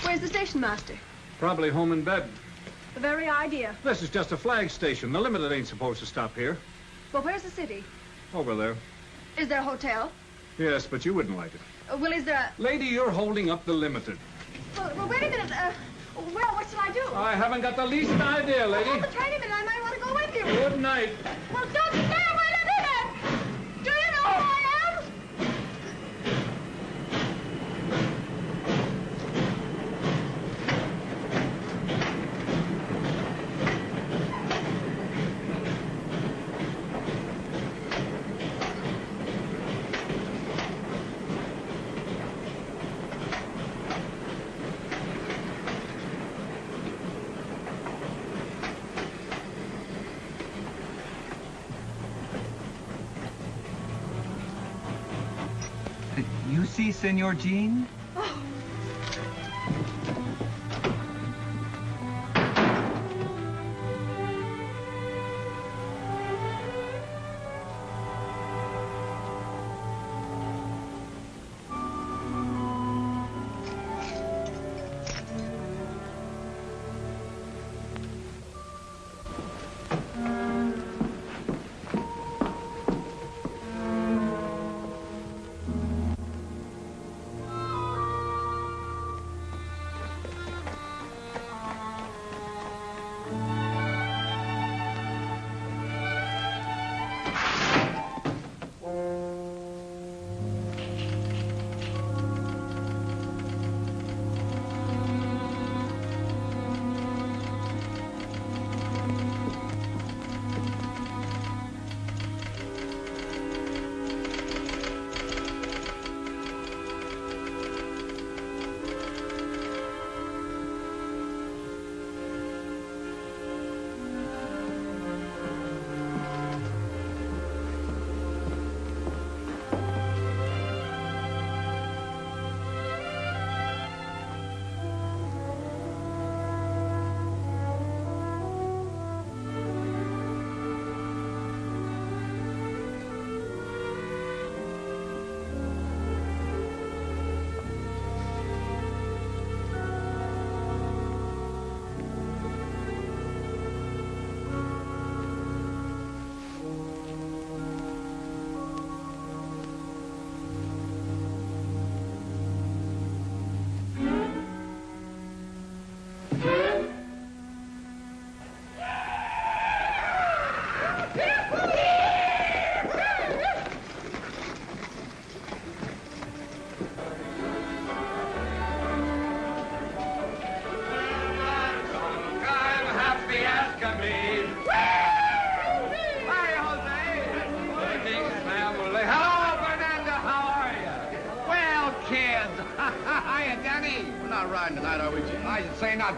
Where's the station master? Probably home in bed. The very idea. This is just a flag station. The Limited ain't supposed to stop here. But where's the city? Over there. Is there a hotel? Yes, but you wouldn't like it. Well, is there a... Lady, you're holding up the Limited. Well, wait a minute. Well, what shall I do? I haven't got the least idea, lady. Oh, but wait a minute. I might want to go with you. Good night. Well, don't stay. Wait a minute. Do you know who I am? You see, Senor Jean? Oh.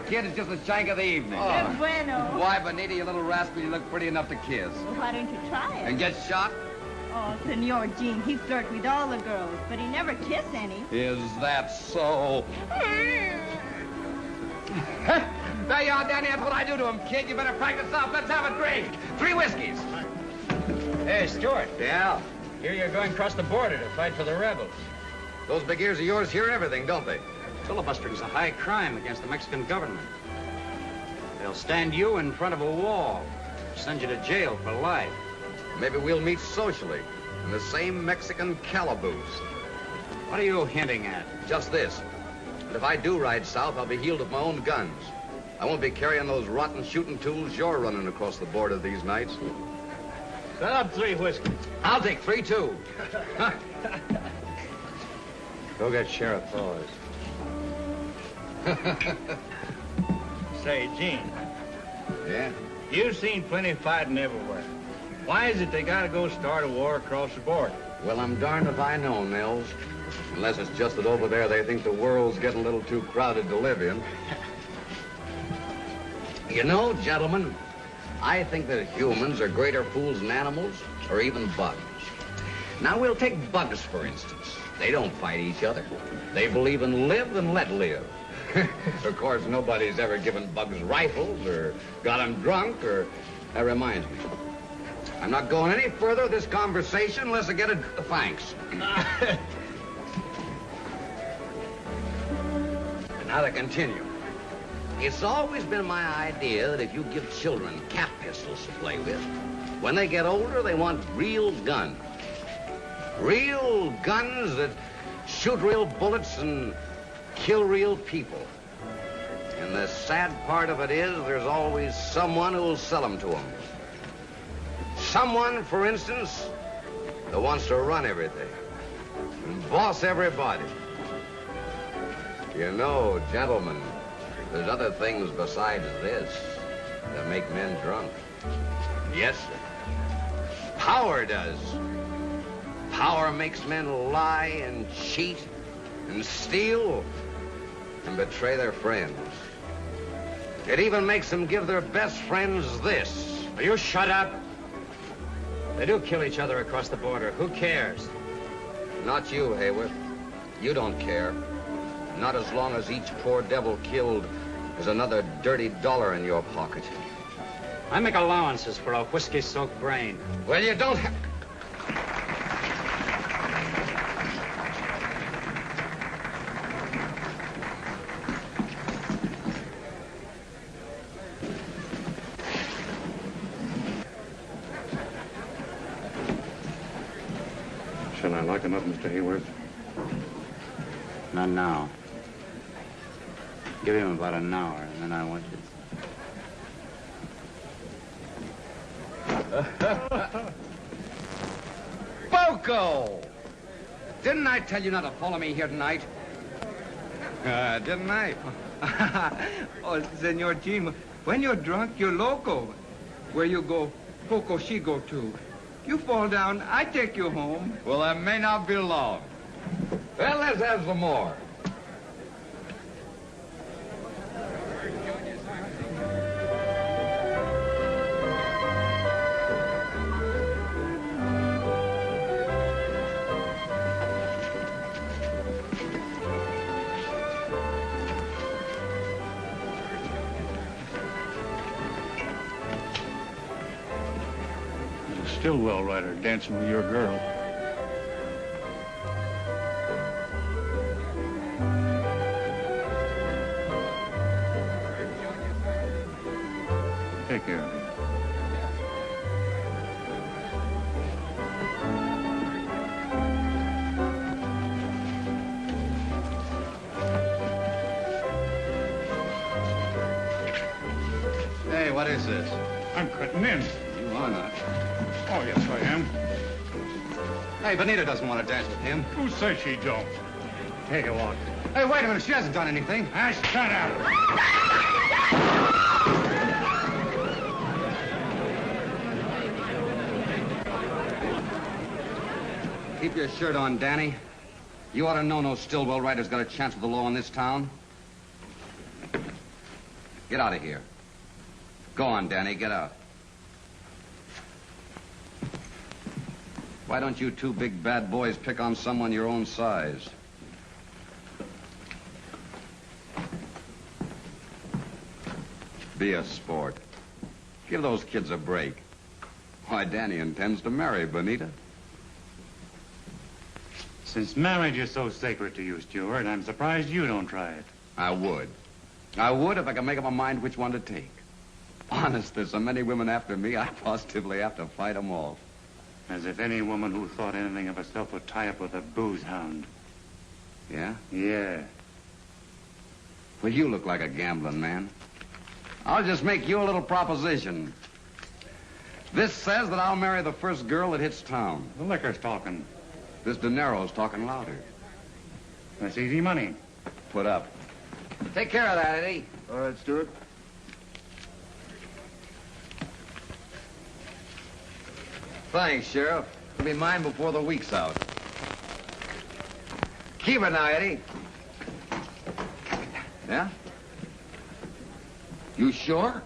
Kid, it's just the shank of the evening. Oh. Bueno. Why, Bonita, you little rascal, you look pretty enough to kiss. Well, why don't you try it? And get shot? Oh, Senor Jean, he flirts with all the girls, but he never kiss any. Is that so? There you are, Danny. That's what I do to him, kid. You better practice up. Let's have a drink. 3 whiskeys. Hey, Stewart. Yeah? Here you're going across the border to fight for the rebels. Those big ears of yours hear everything, don't they? Filibustering's a high crime against the Mexican government. They'll stand you in front of a wall, send you to jail for life. Maybe we'll meet socially in the same Mexican calaboose. What are you hinting at? Just this. That if I do ride south, I'll be healed with my own guns. I won't be carrying those rotten shooting tools you're running across the border these nights. Set up 3 whiskeys. I'll take 3, too. Go get Sheriff Hawes. Say, Gene. Yeah? You've seen plenty of fighting everywhere. Why is it they gotta go start a war across the border? Well, I'm darned if I know, Nels. Unless it's just that over there they think the world's getting a little too crowded to live in. You know, gentlemen, I think that humans are greater fools than animals or even bugs. Now, we'll take bugs, for instance. They don't fight each other. They believe in live and let live. Of course, nobody's ever given bugs rifles or got them drunk or... That reminds me. I'm not going any further with this conversation unless I get a... Thanks. Now to continue. It's always been my idea that if you give children cap pistols to play with, when they get older, they want real guns. Real guns that shoot real bullets and kill real people. And the sad part of it is there's always someone who'll sell them to them. Someone, for instance, that wants to run everything and boss everybody. You know, gentlemen, there's other things besides this that make men drunk. Yes, sir. Power does. Power makes men lie and cheat and steal and betray their friends. It even makes them give their best friends this. Will you shut up? They do kill each other across the border. Who cares? Not you, Hayworth. You don't care. Not as long as each poor devil killed is another dirty dollar in your pocket. I make allowances for a whiskey-soaked brain. Well, you don't have... Shall I lock him up, Mr. Hayworth? Not now. Give him about an hour, and then I want you. Poco! Didn't I tell you not to follow me here tonight? Didn't I? Oh, Senor Jim, when you're drunk, you're loco. Where you go, Poco, she go too. You fall down, I take you home. Well, that may not be long. Well, let's have some more. Stillwell rider dancing with your girl. Take care of him. Hey, what is this? I'm cutting in. You are not. Oh, yes, I am. Hey, Bonita doesn't want to dance with him. Who says she don't? Take a walk. Hey, wait a minute. She hasn't done anything. Ah, shut up. Keep your shirt on, Danny. You ought to know no Stillwell rider's got a chance with the law in this town. Get out of here. Go on, Danny. Get out. Why don't you two big bad boys pick on someone your own size? Be a sport. Give those kids a break. Why, Danny intends to marry Bonita. Since marriage is so sacred to you, Stewart, I'm surprised you don't try it. I would. I would if I could make up my mind which one to take. Honest, there's so many women after me, I positively have to fight them off. As if any woman who thought anything of herself would tie up with a booze hound. Yeah? Yeah. Well, you look like a gambling man. I'll just make you a little proposition. This says that I'll marry the first girl that hits town. The liquor's talking. This dinero's talking louder. That's easy money. Put up. Take care of that, Eddie. All right, Stewart. Thanks, Sheriff. It'll be mine before the week's out. Keep it now, Eddie. Yeah? You sure?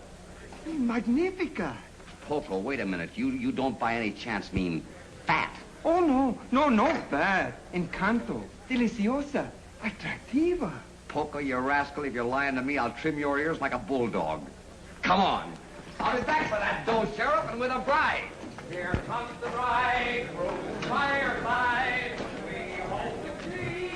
Magnifica. Poco, wait a minute. You don't by any chance mean fat. Oh, no bad. Encanto. Deliciosa. Atractiva. Poco, you rascal, if you're lying to me, I'll trim your ears like a bulldog. Come on. I'll be back for that dough, Sheriff, and with a bride. Here comes the bride, rose fireside. We hope to see.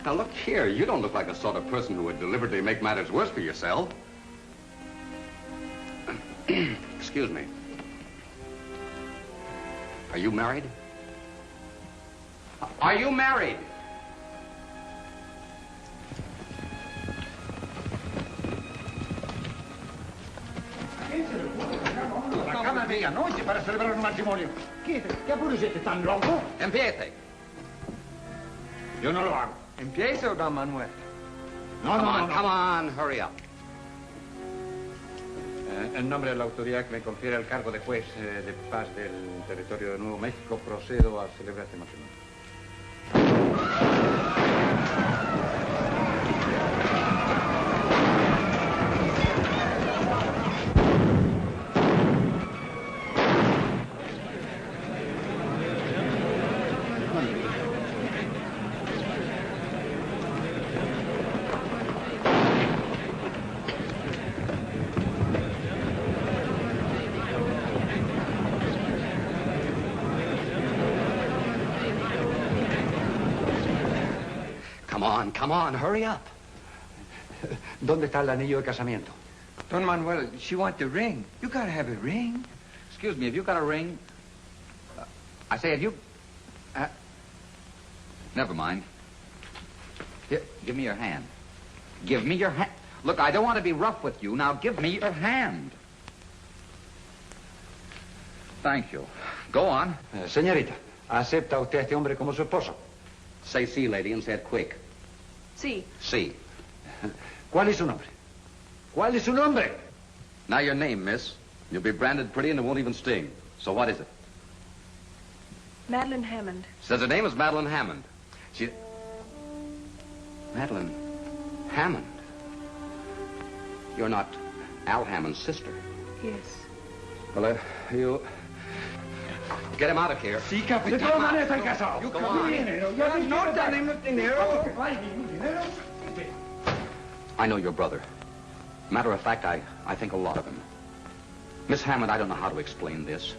Now, look here. You don't look like the sort of person who would deliberately make matters worse for yourself. Excuse me. Are you married? Are you married? La cama è medianoche para celebrar un matrimonio. ¿Qué apuro siete tan loco? Empiece. Yo no lo hago. Empiece, don Manuel. No, Come on, hurry up. En nombre de la autoridad que me confiere el cargo de juez de paz del territorio de Nuevo México, procedo a celebrar este matrimonio. Come on, hurry up. ¿Dónde está el anillo de casamiento? Don Manuel, she wants the ring. You gotta have a ring. Excuse me, have you got a ring? I say, have you... Never mind. Here, give me your hand. Give me your hand. Look, I don't want to be rough with you. Now, give me your hand. Thank you. Go on. Señorita, ¿acepta usted a este hombre como su esposo? Say sí, lady, and say it quick. Sí. Sí. ¿Cuál es su nombre? ¿Cuál es su nombre? Now your name, miss. You'll be branded pretty and it won't even sting. So what is it? Madeline Hammond. Says her name is Madeline Hammond. She... Madeline Hammond? You're not Al Hammond's sister. Yes. Well, you... Get him out of here. Sí, capitán. De todas maneras están casados. You come on. No tenemos dinero. I know your brother. Matter of fact, I think a lot of him. Miss Hammond, I don't know how to explain this.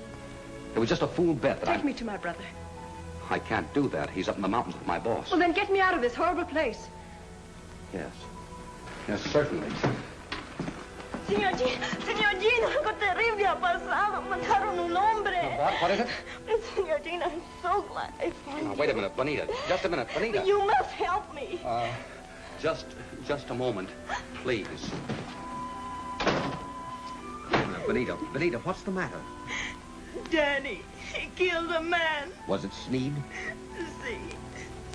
It was just a fool bet that Take me to my brother. I can't do that. He's up in the mountains with my boss. Well, then get me out of this horrible place. Yes. Yes, certainly. Señor Jean, algo terrible ha pasado. Mataron un hombre. What is it? Señor Jean, I'm so glad I found you. Now, wait a minute, Bonita. Just a minute, Bonita. You must help me. Just a moment, please. Bonita, what's the matter? Danny, he killed a man. Was it Sneed? See,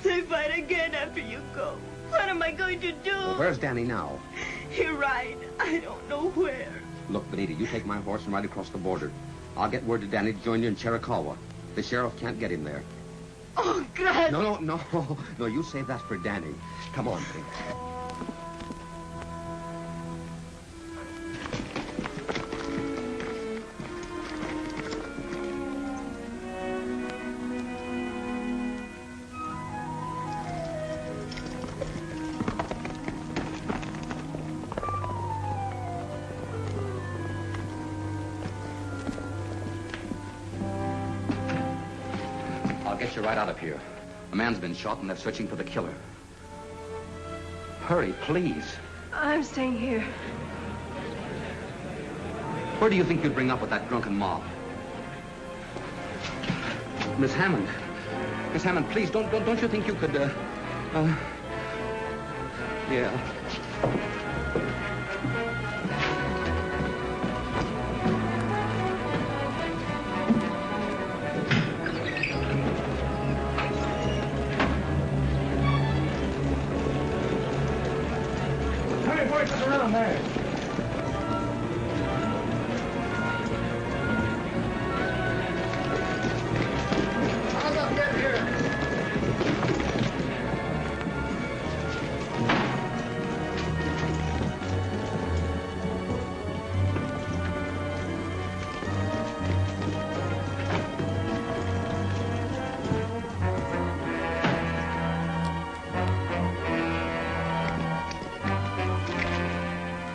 they fight again after you go. What am I going to do? Well, where's Danny now? He ride. I don't know where. Look, Bonita, you take my horse and ride across the border. I'll get word to Danny to join you in Chiricahua. The sheriff can't get him there. Oh, God. No, you save that for Danny. Come on, Bonita. Get you right out of here. A man's been shot and they're searching for the killer. Hurry, please. I'm staying here. Where do you think you'd bring up with that drunken mob? Miss Hammond. Miss Hammond, please, don't you think you could, yeah.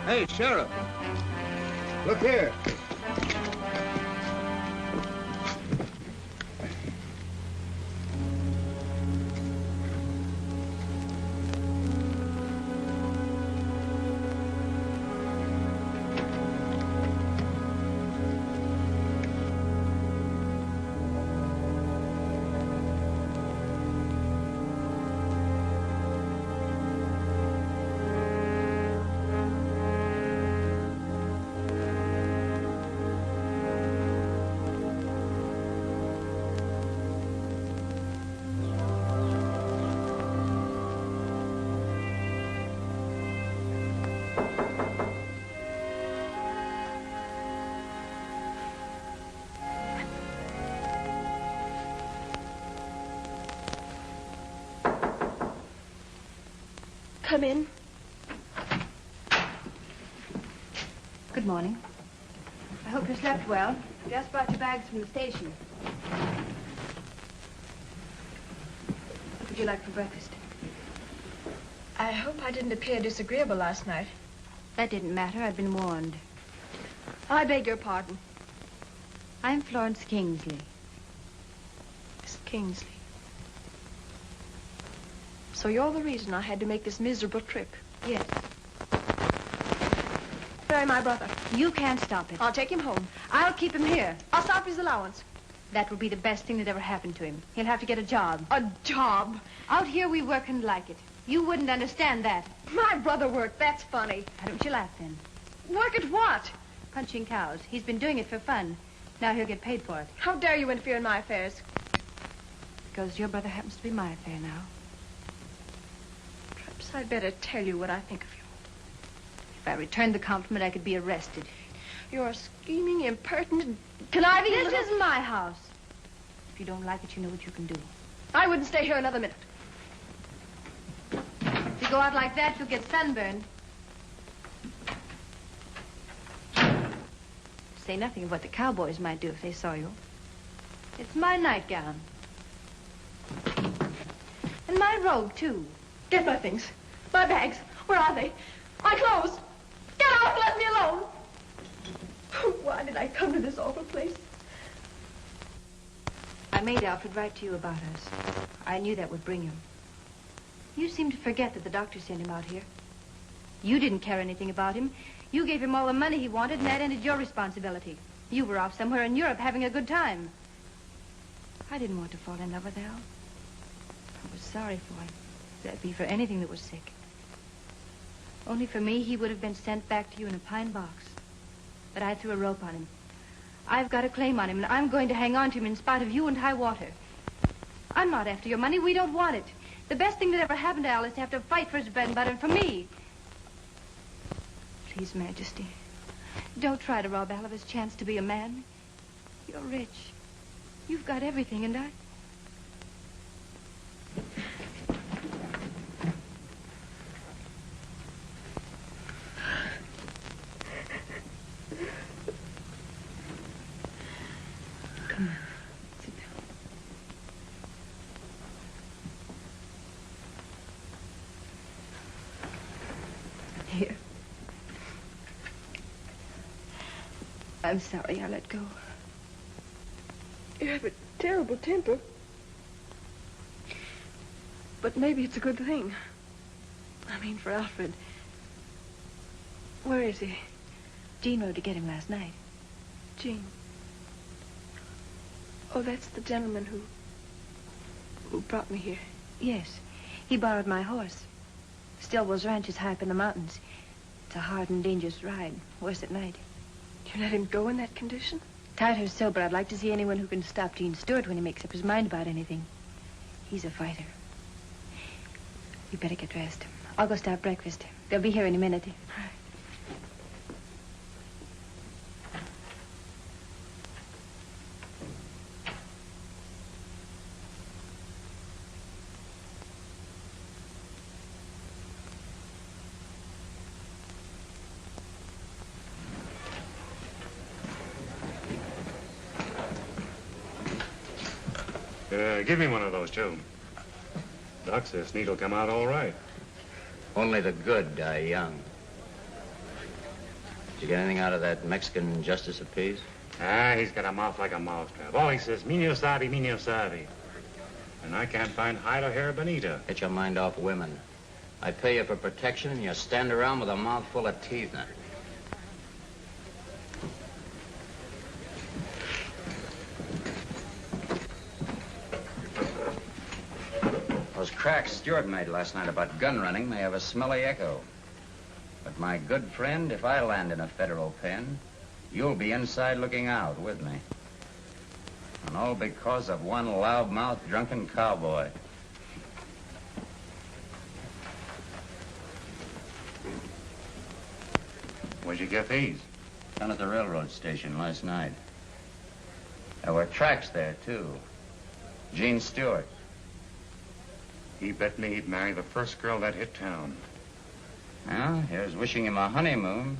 Hey, Sheriff. Look here. Come in. Good morning. I hope you slept well. Just brought your bags from the station. What would you like for breakfast? I hope I didn't appear disagreeable last night. That didn't matter. I'd been warned. I beg your pardon. I'm Florence Kingsley. Miss Kingsley. So you're the reason I had to make this miserable trip. Yes. Bury my brother. You can't stop it. I'll take him home. I'll keep him here. I'll stop his allowance. That will be the best thing that ever happened to him. He'll have to get a job. A job? Out here we work and like it. You wouldn't understand that. My brother worked. That's funny. Why don't you laugh then? Work at what? Punching cows. He's been doing it for fun. Now he'll get paid for it. How dare you interfere in my affairs? Because your brother happens to be my affair now. Perhaps I'd better tell you what I think of you. If I returned the compliment, I could be arrested. You're a scheming, impertinent, conniving... This is my house. If you don't like it, you know what you can do. I wouldn't stay here another minute. If you go out like that, you'll get sunburned. Say nothing of what the cowboys might do if they saw you. It's my nightgown. And my robe, too. Get my things. My bags. Where are they? My clothes. Get out and let me alone. Why did I come to this awful place? I made Alfred write to you about us. I knew that would bring him. You seem to forget that the doctor sent him out here. You didn't care anything about him. You gave him all the money he wanted, and that ended your responsibility. You were off somewhere in Europe having a good time. I didn't want to fall in love with Al. I was sorry for him. That'd be for anything that was sick. Only for me, he would have been sent back to you in a pine box. But I threw a rope on him. I've got a claim on him, and I'm going to hang on to him in spite of you and high water. I'm not after your money. We don't want it. The best thing that ever happened to Al is to have to fight for his bread and butter, and for me. Please, Majesty, don't try to rob Al of his chance to be a man. You're rich. You've got everything, and I... Come on, sit down. Here. I'm sorry I let go. You have a terrible temper. But maybe it's a good thing. I mean, for Alfred. Where is he? Jean rode to get him last night. Jean. Oh, that's the gentleman who brought me here. Yes. He borrowed my horse. Stillwell's ranch is high up in the mountains. It's a hard and dangerous ride. Worse at night. You let him go in that condition? Tired or sober, I'd like to see anyone who can stop Gene Stewart when he makes up his mind about anything. He's a fighter. You better get dressed. I'll go start breakfast. They'll be here in a minute. All right. Give me one of those, too. Doc says Sneed'll come out all right. Only the good die young. Did you get anything out of that Mexican justice of peace? Ah, he's got a mouth like a mousetrap. All he says, "Minio sabe." And I can't find hide or hair of Bonita. Get your mind off women. I pay you for protection, and you stand around with a mouth full of teeth now. Those cracks Stewart made last night about gun running may have a smelly echo. But my good friend, if I land in a federal pen, you'll be inside looking out with me. And all because of one loudmouth drunken cowboy. Where'd you get these? Down at the railroad station last night. There were tracks there, too. Gene Stewart. He bet me he'd marry the first girl that hit town. Well, here's wishing him a honeymoon.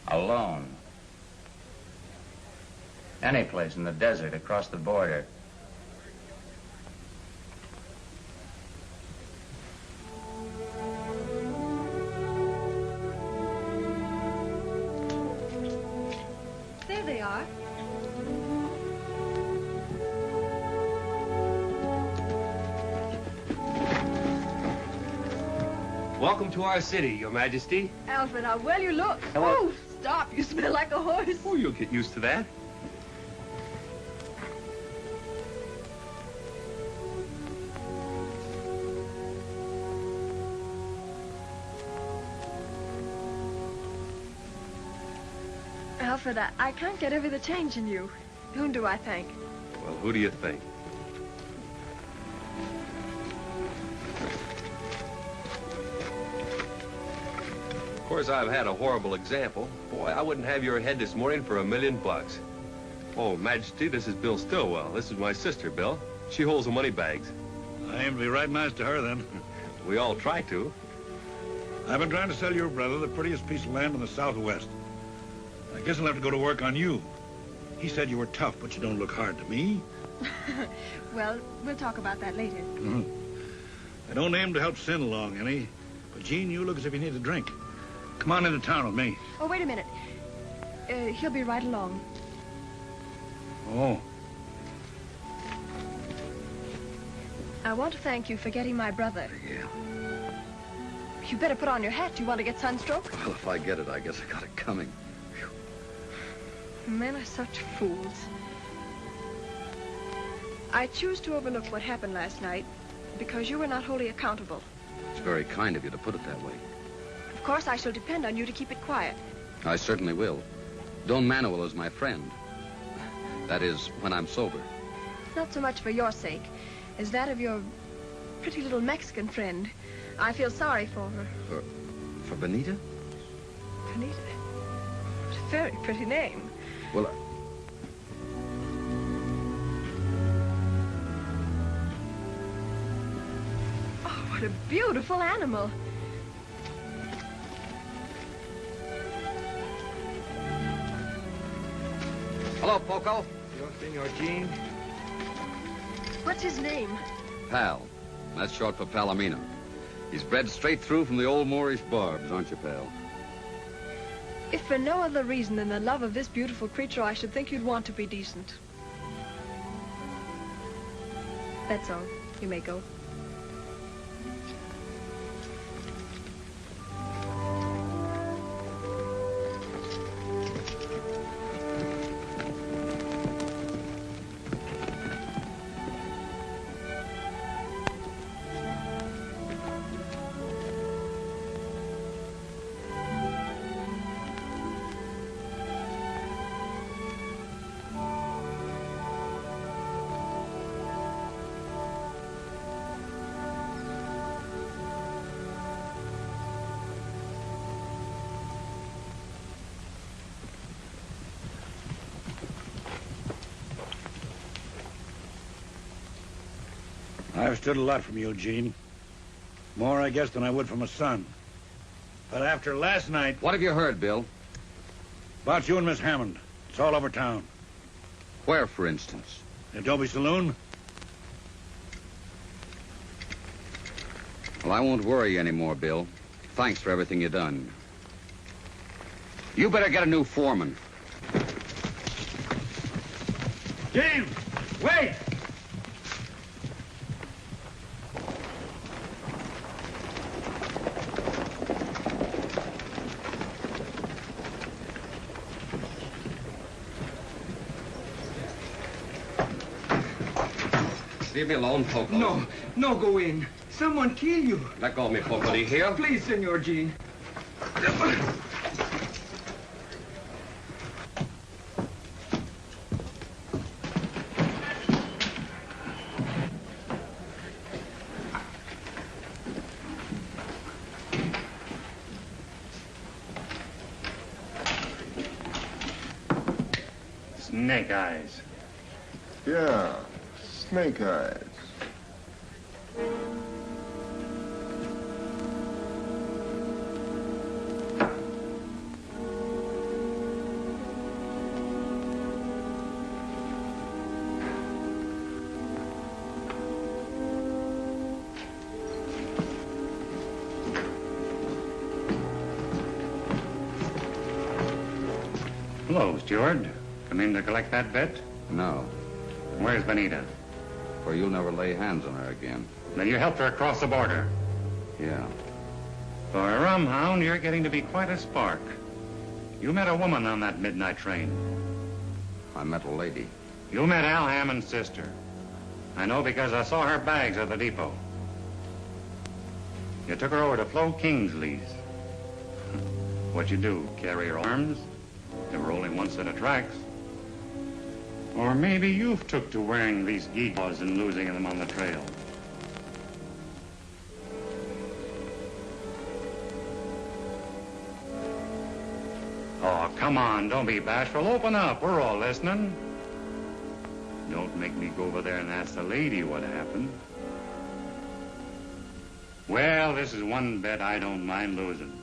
Alone. Any place in the desert across the border. There they are. Welcome to our city, Your Majesty. Alfred, how well you look. Hello. Oh, stop. You smell like a horse. Oh, you'll get used to that. Alfred, I can't get over the change in you. Whom do I thank? Well, who do you think? Of course, I've had a horrible example. Boy, I wouldn't have your head this morning for $1,000,000. Oh, Majesty, this is Bill Stillwell. This is my sister, Bill. She holds the money bags. I aim to be right nice to her, then. We all try to. I've been trying to sell your brother the prettiest piece of land in the Southwest. I guess I'll have to go to work on you. He said you were tough, but you don't look hard to me. Well, we'll talk about that later. I don't aim to help Sin along any, but Gene, you look as if you need a drink. Come on into town with me. Oh, wait a minute. He'll be right along. Oh. I want to thank you for getting my brother. Yeah. You better put on your hat. Do you want to get sunstroke? Well, if I get it, I guess I got it coming. Men are such fools. I choose to overlook what happened last night because you were not wholly accountable. It's very kind of you to put it that way. Of course, I shall depend on you to keep it quiet. I certainly will. Don Manuel is my friend. That is, when I'm sober. Not so much for your sake as that of your pretty little Mexican friend. I feel sorry for her. For Bonita? Bonita? What a very pretty name. Well, Oh, what a beautiful animal. Hello, Poco. Yo, Senor Gene. What's his name? Pal. That's short for Palomino. He's bred straight through from the old Moorish barbs, aren't you, pal? If for no other reason than the love of this beautiful creature, I should think you'd want to be decent. That's all. You may go. I've stood a lot from you, Gene. More, I guess, than I would from a son. But after last night... What have you heard, Bill? About you and Miss Hammond. It's all over town. Where, for instance? The Adobe Saloon? Well, I won't worry you anymore, Bill. Thanks for everything you've done. You better get a new foreman. James! Wait! Leave me alone, Poco. No, no, go in. Someone kill you. Let go of me, Poco. Do you hear? Please, Senor Gene. Snake eyes. Yeah, snake eyes. Hello, Stewart. Come in to collect that bet? No. Where's Bonita? For you'll never lay hands on her again. Then you helped her across the border. Yeah. For a rum hound, you're getting to be quite a spark. You met a woman on that midnight train. I met a lady. You met Al Hammond's sister. I know because I saw her bags at the depot. You took her over to Flo Kingsley's. What'd you do, carry her arms? There were only one set of tracks. Or maybe you've took to wearing these gewgaws and losing them on the trail. Oh, come on, don't be bashful. Open up, we're all listening. Don't make me go over there and ask the lady what happened. Well, this is one bet I don't mind losing.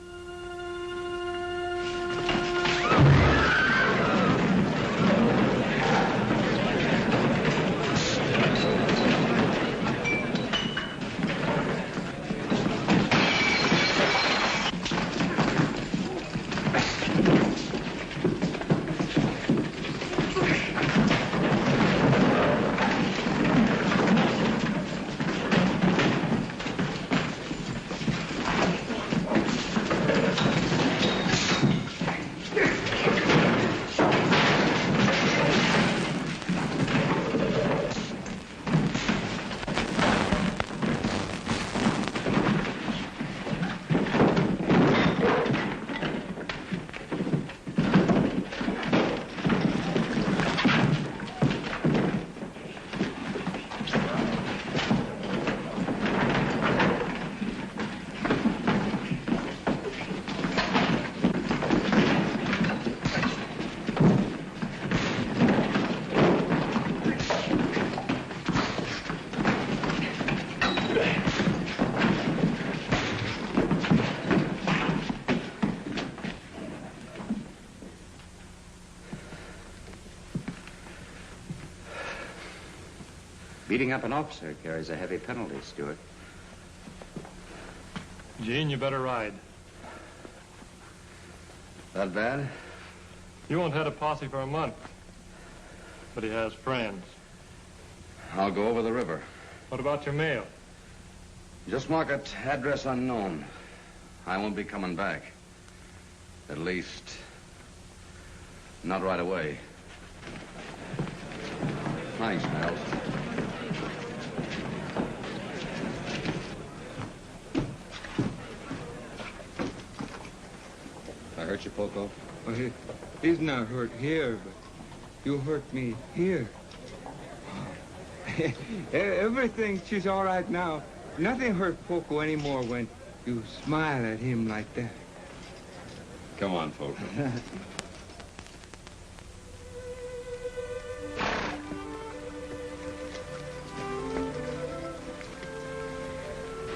Beating up an officer carries a heavy penalty, Stewart. Gene, you better ride. That bad? You won't have a posse for a month. But he has friends. I'll go over the river. What about your mail? Just mark it address unknown. I won't be coming back. At least, not right away. Thanks, Nels. I hurt you, Poco? Well, he's not hurt here, but you hurt me here. Everything, she's all right now. Nothing hurt Poco anymore when you smile at him like that. Come on, Poco.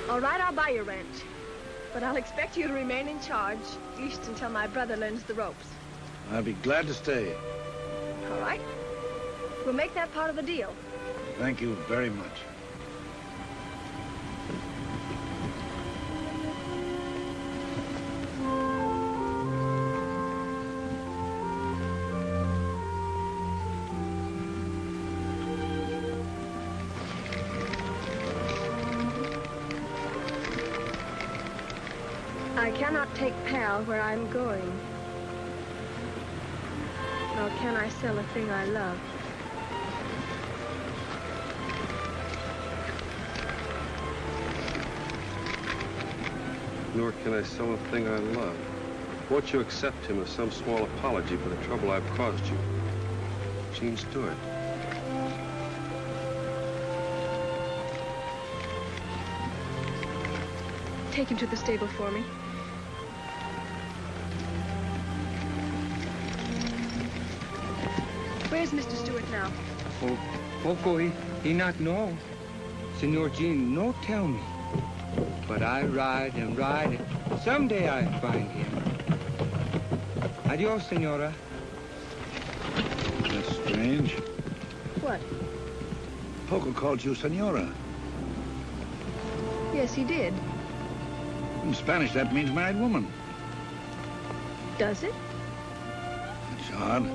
All right, I'll buy your ranch. But I'll expect you to remain in charge, at least until my brother learns the ropes. I'll be glad to stay. All right? We'll make that part of the deal. Thank you very much. I cannot take Pal where I'm going. Nor can I sell a thing I love. Nor can I sell a thing I love. Won't you accept him as some small apology for the trouble I've caused you? Gene Stewart. Take him to the stable for me. Where's Mr. Stewart now? Oh, Poco, he not know. Senor Gene, no tell me. But I ride and ride, and someday I find him. Adios, senora. That's strange. What? Poco called you senora. Yes, he did. In Spanish, that means married woman. Does it? It It's odd.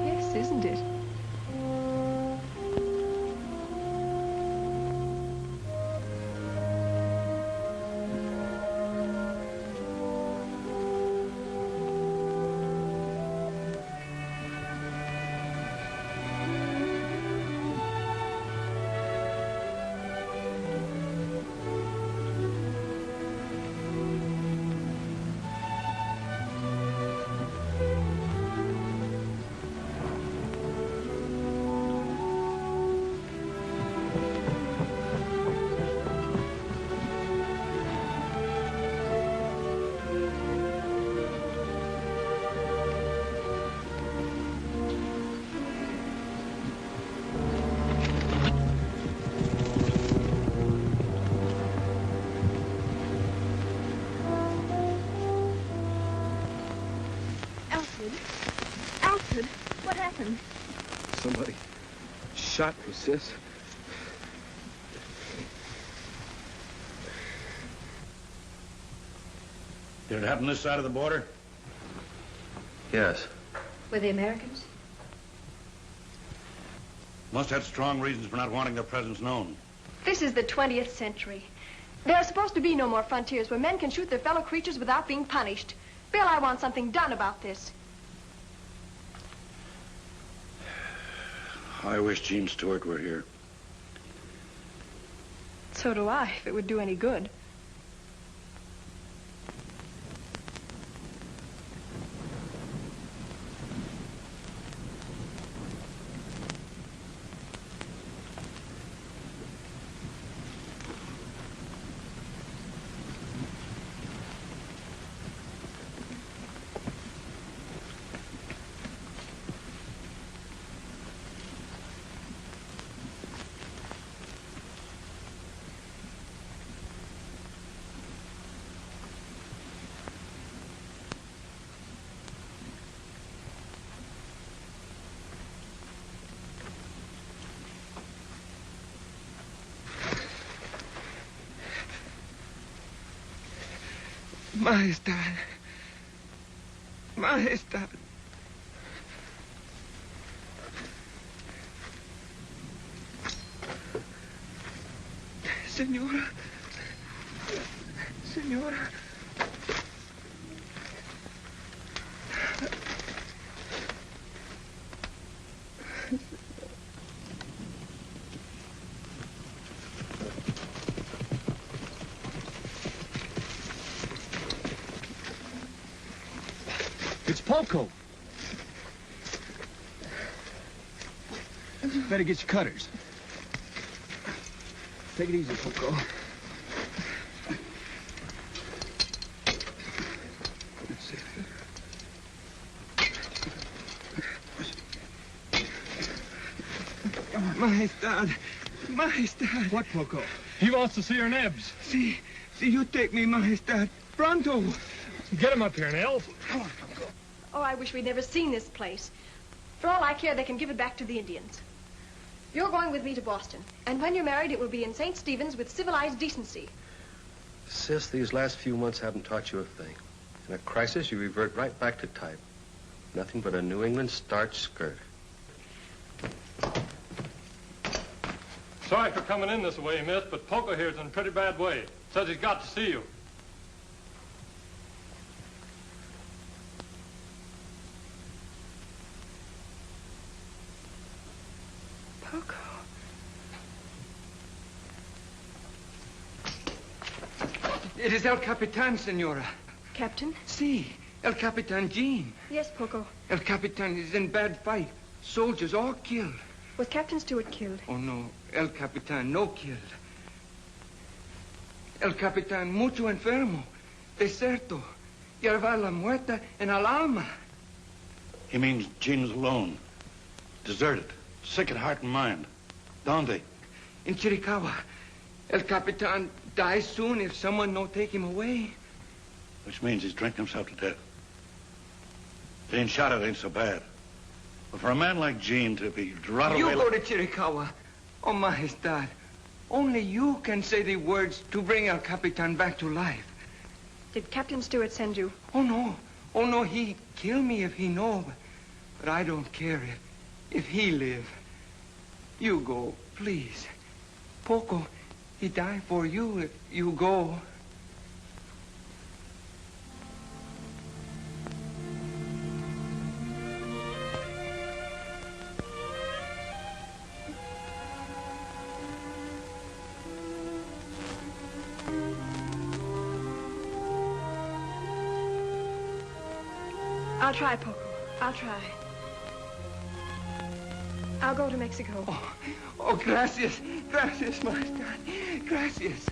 Yes, isn't it? Alfred, what happened? Somebody shot me, sis. Did it happen this side of the border? Yes. Were they Americans? Must have strong reasons for not wanting their presence known. This is the 20th century. There are supposed to be no more frontiers where men can shoot their fellow creatures without being punished. Bill, I want something done about this. I wish Gene Stewart were here. So do I, if it would do any good. Majestad. Majestad. Señora. Señora. It's Poco. Better get your cutters. Take it easy, Poco. That's it. Majestad. Majestad. What, Poco? He wants to see her nibs. See, you take me, Majestad. Pronto. Get him up here, Nels. Come on, Poco. Oh, I wish we'd never seen this place. For all I care, they can give it back to the Indians. You're going with me to Boston. And when you're married, it will be in St. Stephen's with civilized decency. Sis, these last few months haven't taught you a thing. In a crisis, you revert right back to type. Nothing but a New England starch skirt. Sorry for coming in this way, miss, but Poco here's in a pretty bad way. Says he's got to see you. Poco. It is El Capitan, Senora. Captain? Si, El Capitan Jean. Yes, Poco. El Capitan is in bad fight. Soldiers all killed. Was Captain Stewart killed? Oh, no. El Capitan no killed. El Capitan mucho enfermo. Deserto. Lleva la muerta en el alma. He means Gene's alone. Deserted. Sick at heart and mind. Donde? In Chiricahua. El Capitan dies soon if someone no take him away. Which means he's drinking himself to death. Being shot at ain't so bad. But for a man like Gene to be run away... You go to Chiricahua. Oh, Majestad. Only you can say the words to bring El Capitan back to life. Did Captain Stewart send you? Oh, no. Oh, no, he kill me if he know, but I don't care if he live. You go, please. Poco, he die for you if you go. I'll try, Poco. I'll try. I'll go to Mexico. Oh, gracias. Gracias, my God. Gracias.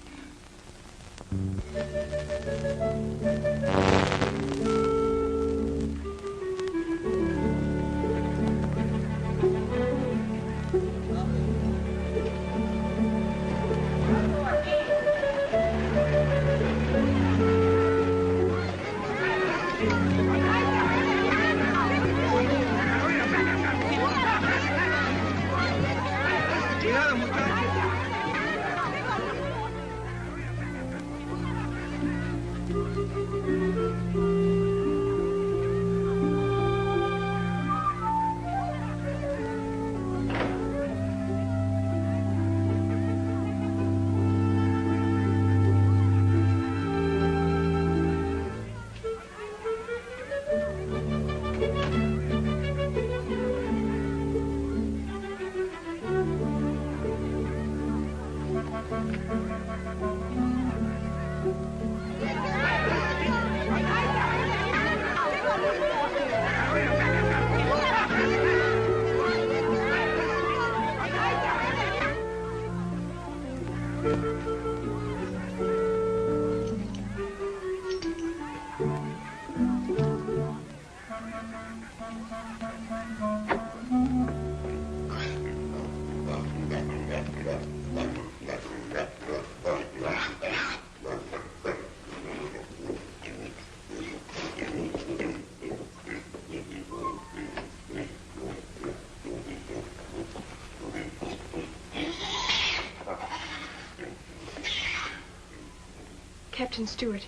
Captain Stewart.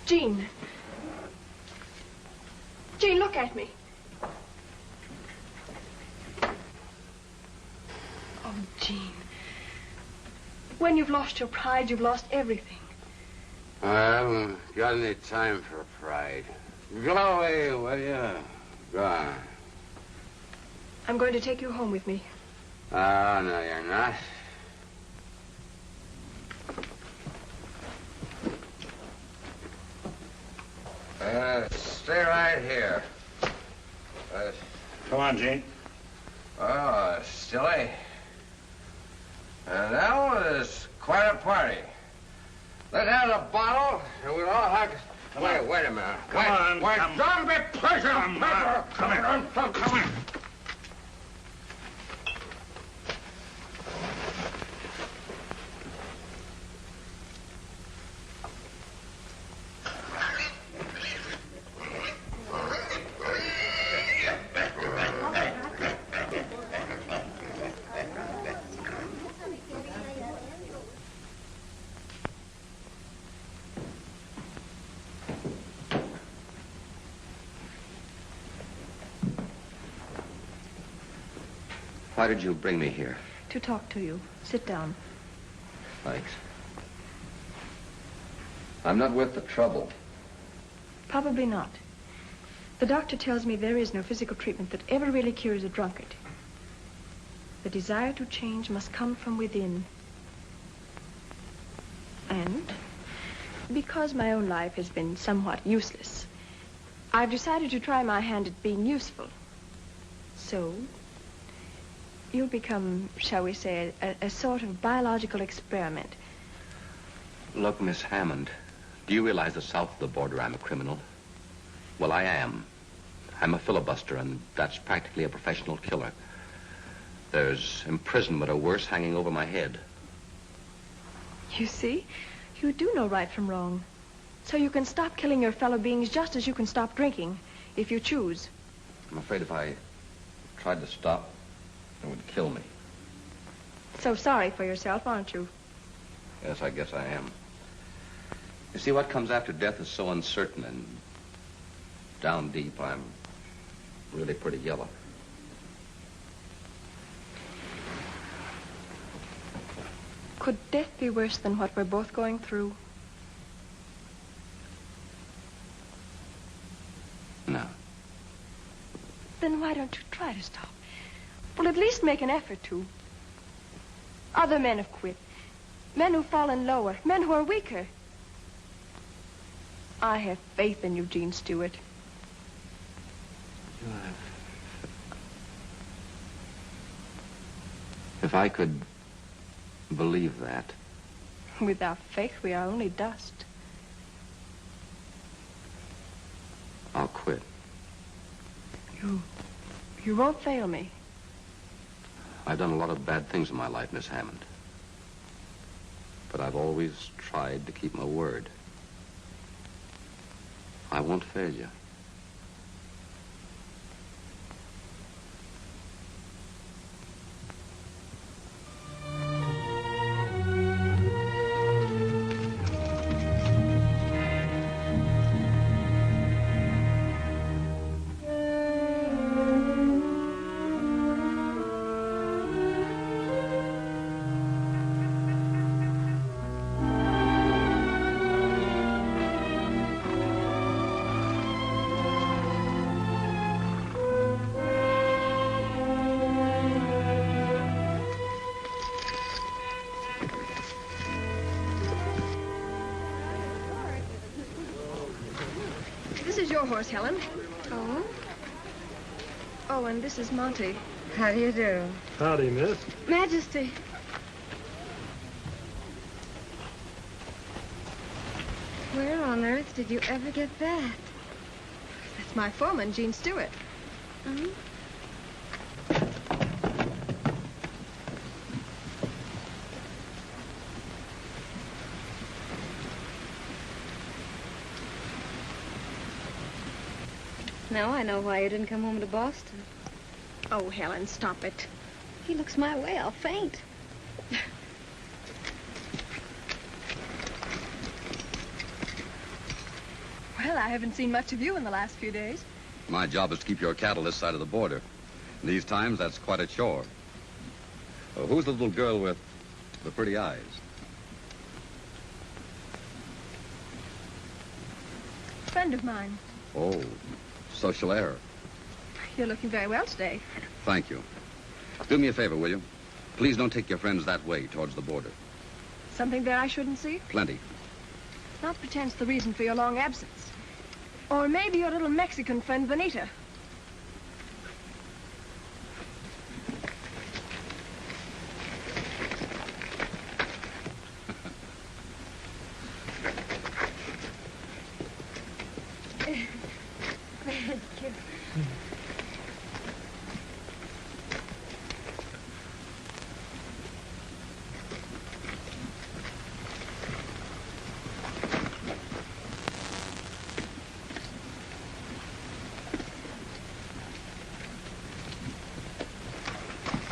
Jean. Jean, look at me. Oh, Jean. When you've lost your pride, you've lost everything. I haven't got any time for pride. Go away, will you? Go on. I'm going to take you home with me. Oh, no, you're not. Stay right here. Come on, Gene. Oh, Stilly. That was quite a party. Let's have a bottle, and we'll all have... Wait a minute. Come on. Don't be pushing. Come on. Why did you bring me here? To talk to you. Sit down. Thanks. I'm not worth the trouble. Probably not. The doctor tells me there is no physical treatment that ever really cures a drunkard. The desire to change must come from within. And because my own life has been somewhat useless, I've decided to try my hand at being useful. So, you'll become, shall we say, a sort of biological experiment. Look, Miss Hammond, do you realize that south of the border I'm a criminal? Well, I am. I'm a filibuster, and that's practically a professional killer. There's imprisonment or worse hanging over my head. You see, you do know right from wrong. So you can stop killing your fellow beings just as you can stop drinking, if you choose. I'm afraid if I tried to stop, it would kill me. So sorry for yourself, aren't you? Yes, I guess I am. You see, what comes after death is so uncertain, and down deep, I'm really pretty yellow. Could death be worse than what we're both going through? No. Then why don't you try to stop? Well, at least make an effort to. Other men have quit. Men who've fallen lower. Men who are weaker. I have faith in Eugene Stewart. If I could believe that. Without faith, we are only dust. I'll quit. You won't fail me. I've done a lot of bad things in my life, Miss Hammond. But I've always tried to keep my word. I won't fail you. Your horse, Helen. Oh? Oh, and this is Monty. How do you do? Howdy, miss. Majesty. Where on earth did you ever get that? That's my foreman, Gene Stewart. Mm-hmm. Now I know why you didn't come home to Boston. Oh, Helen, stop it. He looks my way, I'll faint. Well, I haven't seen much of you in the last few days. My job is to keep your cattle this side of the border. In these times, that's quite a chore. Who's the little girl with the pretty eyes? Friend of mine. Oh, social error. You're looking very well today. Thank you. Do me a favor, will you? Please don't take your friends that way, towards the border. Something there I shouldn't see? Plenty. Not pretend's the reason for your long absence. Or maybe your little Mexican friend, Bonita.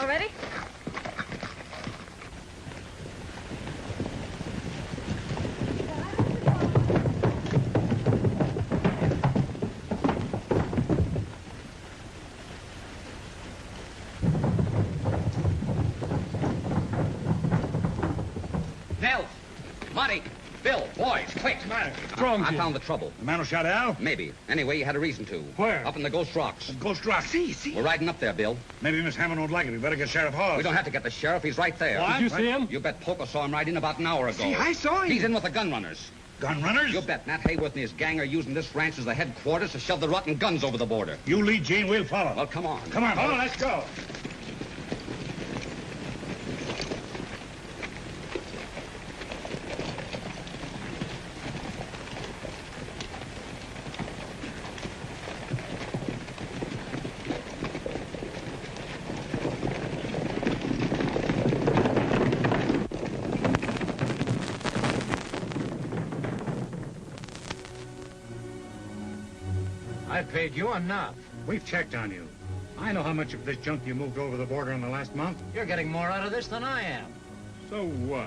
Ready? Nels! Monty! Bill! Boys, quick! What's the matter? What's wrong, I found the trouble. The man who shot Al? Maybe. Anyway, you had a reason to. Where? Up in the Ghost Rocks. Ghost Rock. See. We're riding up there, Bill. Maybe Miss Hammond won't like it. We better get Sheriff Hawes. We don't have to get the sheriff. He's right there. What? Did you see him? You bet Poco saw him right in about an hour ago. See, I saw him. He's in with the gun runners. Gun runners? You bet. Nat Hayworth and his gang are using this ranch as the headquarters to shove the rotten guns over the border. You lead, Gene. We'll follow. Well, come on. Come on, let's go. I paid you enough. We've checked on you. I know how much of this junk you moved over the border in the last month. You're getting more out of this than I am. So what?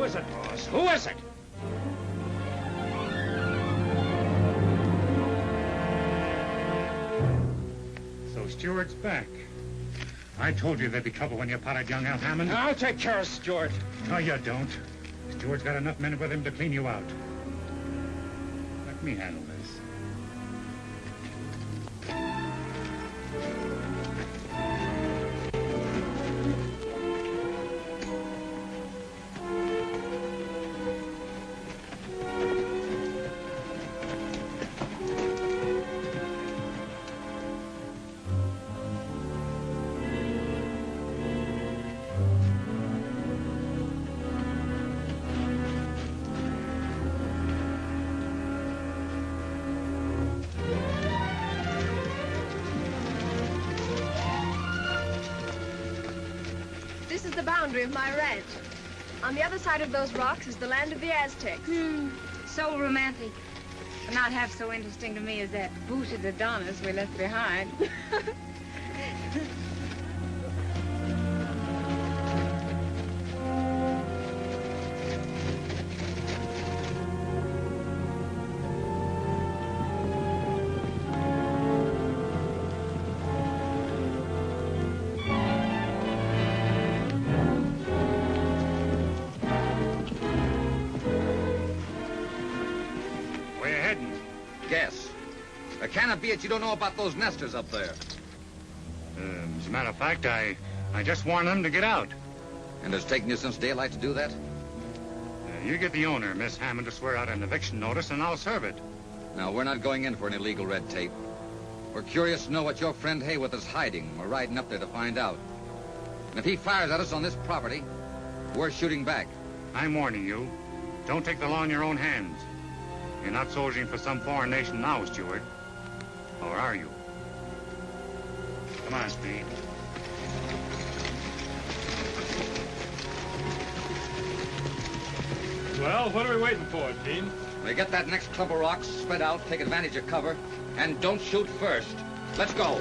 is it, boss? Who is it? So Stewart's back. I told you there'd be trouble when you potted young Al Hammond. I'll take care of Stewart. No, you don't. Stewart's got enough men with him to clean you out. Let me handle this. This is the boundary of my ranch. On the other side of those rocks is the land of the Aztecs. So romantic. But not half so interesting to me as that booted Adonis we left behind. Guess. Can it be that you don't know about those nesters up there? As a matter of fact, I just warned them to get out. And it's taken you since daylight to do that? You get the owner, Miss Hammond, to swear out an eviction notice, and I'll serve it. Now, we're not going in for any legal red tape. We're curious to know what your friend Hayworth is hiding. We're riding up there to find out. And if he fires at us on this property, we're shooting back. I'm warning you. Don't take the law in your own hands. You're not soldiering for some foreign nation now, Stewart. Or are you? Come on, Speed. Well, what are we waiting for, Dean? We get that next clump of rocks, spread out, take advantage of cover, and don't shoot first. Let's go.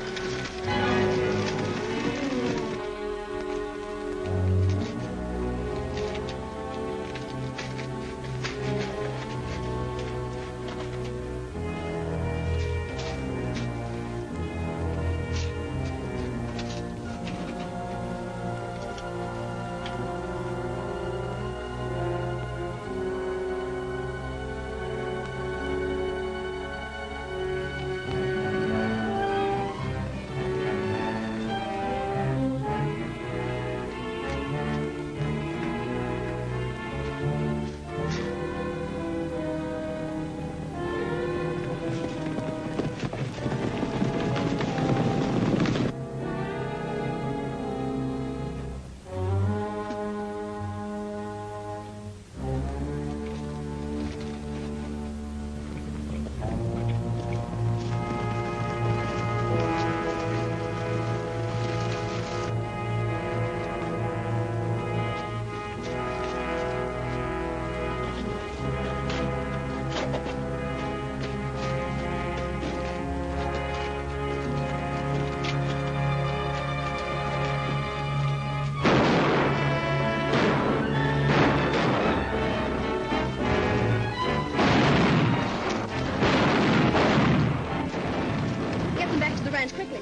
Quickly.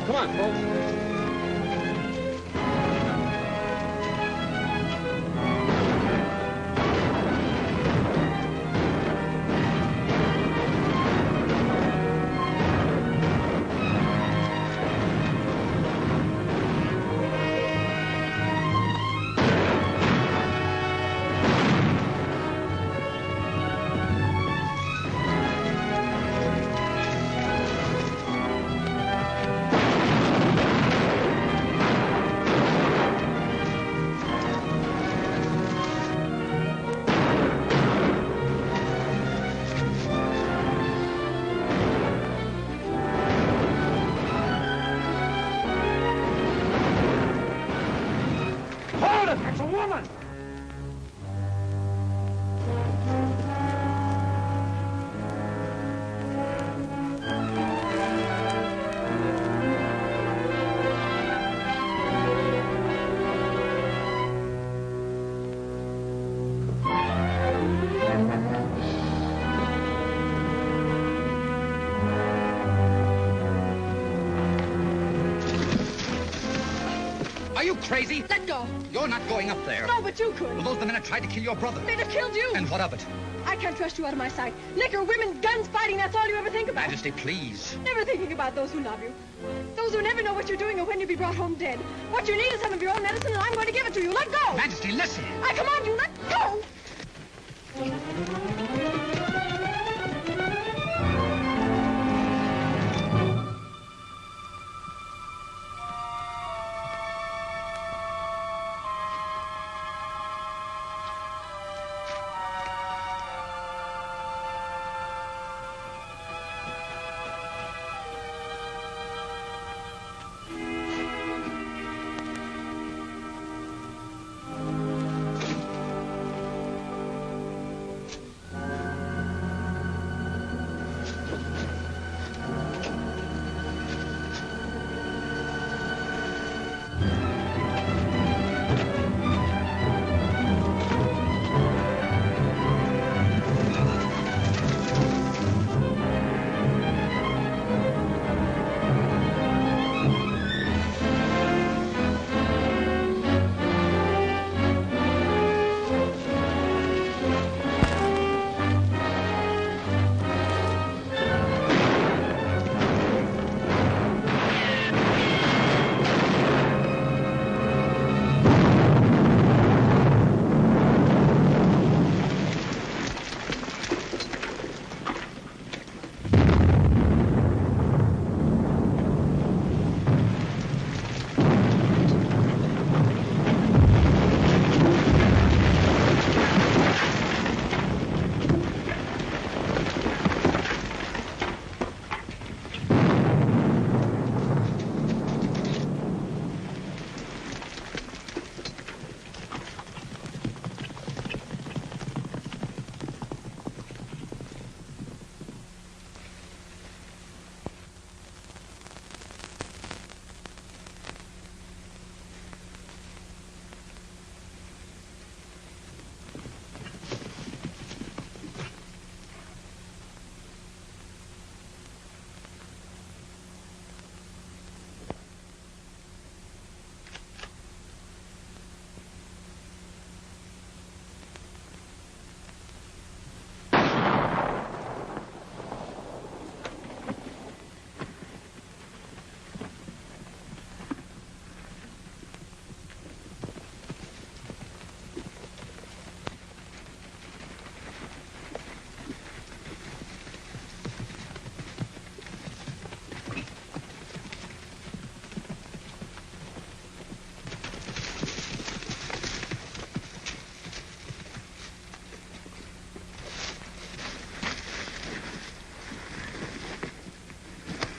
Come on, folks. That's a woman! crazy? Let go. You're not going up there. No, but you could. Well, those are the men that tried to kill your brother. They'd have killed you. And what of it? I can't trust you out of my sight. Liquor, women, guns, fighting, that's all you ever think about. Majesty, please. Never thinking about those who love you. Those who never know what you're doing or when you'll be brought home dead. What you need is some of your own medicine, and I'm going to give it to you. Let go. Majesty, listen. I command you, let go.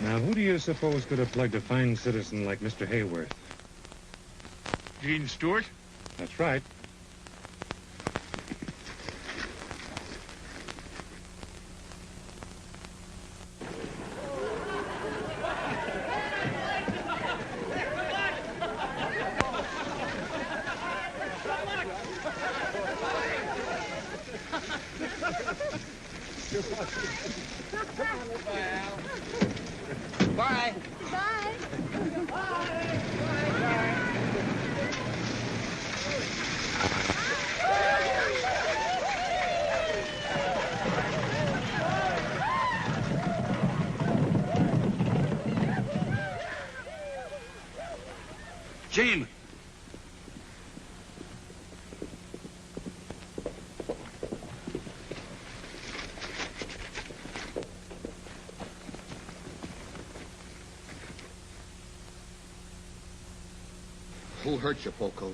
Now, who do you suppose could have plugged a fine citizen like Mr. Hayworth? Gene Stewart? That's right. Bye. Bye. Gene! Who hurt you, Poco?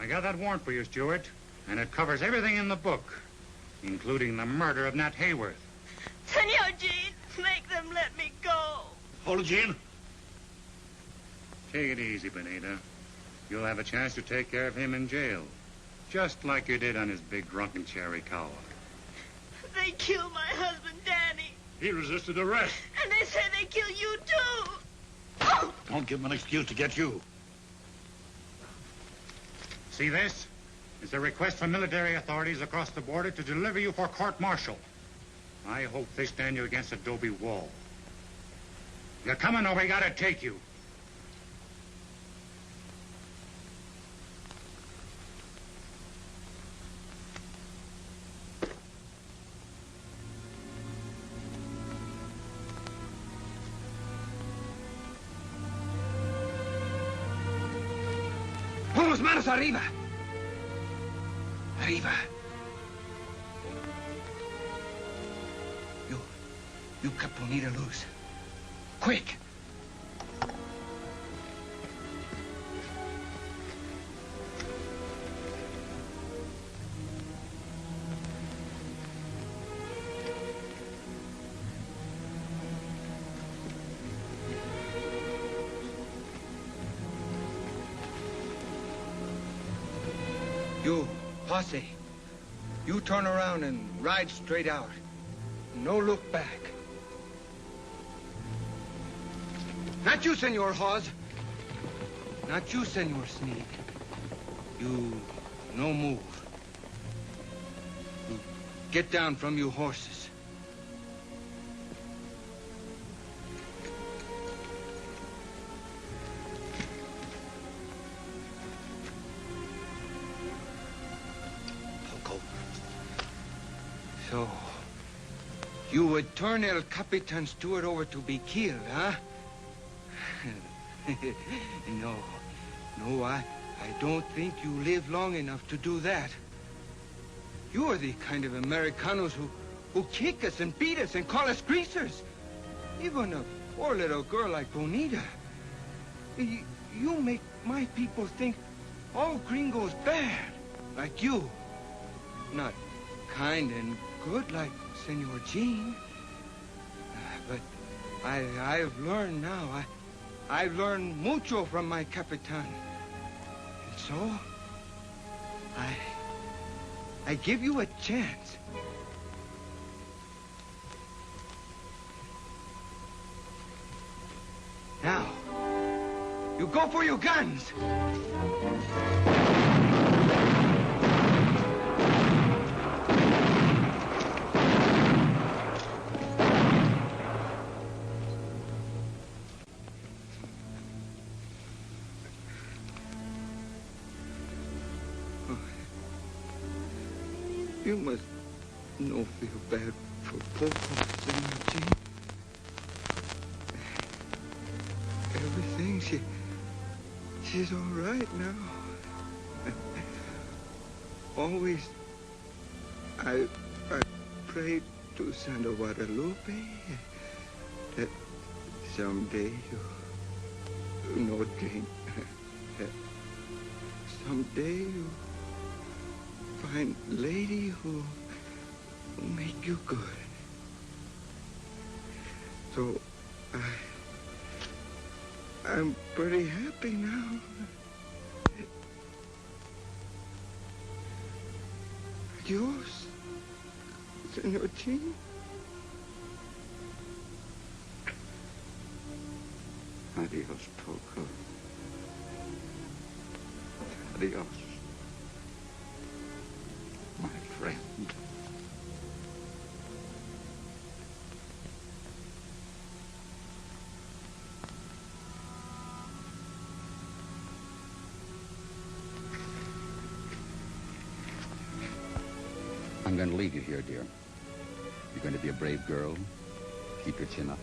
I got that warrant for you, Stewart, and it covers everything in the book, including the murder of Nat Hayworth. Senor Gene, make them let me go. Hold it, Gene. Take it easy, Bonita. You'll have a chance to take care of him in jail, just like you did on his big drunken cherry cow. They killed my husband, Danny. He resisted arrest. And they say they kill you, too. Don't give him an excuse to get you. See this? It's a request from military authorities across the border to deliver you for court-martial. I hope they stand you against Adobe wall. You're coming or we gotta take you. ¡Vamos, manos arriba! Arriba. You cut Bonita loose. Quick! You, posse, you turn around and ride straight out. No look back. Not you, Senor Hawes. Not you, Senor Sneak. You no move. You get down from you horses. Poco. So, you would turn El Capitan Stewart over to be killed, huh? No, I don't think you live long enough to do that. You are the kind of Americanos who kick us and beat us and call us greasers. Even a poor little girl like Bonita. You make my people think all gringos bad, like you. Not kind and good like Senor Jean. But I've learned now. I've learned mucho from my Capitan. And so, I give you a chance. Now, you go for your guns. You must no feel bad for Poco, Senor Jean. Everything, she's all right now. Always, I prayed to Santa Guadalupe that someday you know, Jane, someday you find lady who make you good. So I'm pretty happy now. Adios, Senor Jean. Adios, Poco. Adios, my friend. I'm going to leave you here, dear. You're going to be a brave girl. Keep your chin up.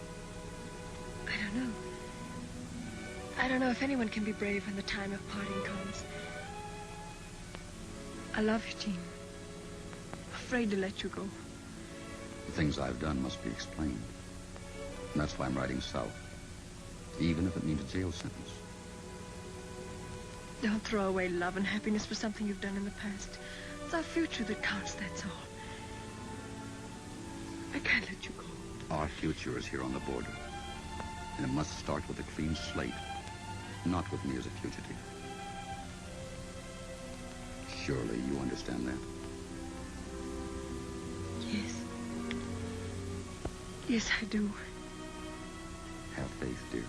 I don't know if anyone can be brave when the time of parting comes. I love you, Jean. Afraid to let you go. The things I've done must be explained. And that's why I'm riding south. Even if it means a jail sentence. Don't throw away love and happiness for something you've done in the past. It's our future that counts, that's all. I can't let you go. Our future is here on the border. And it must start with a clean slate. Not with me as a fugitive. Surely you understand that? Yes, I do. Have faith, dear.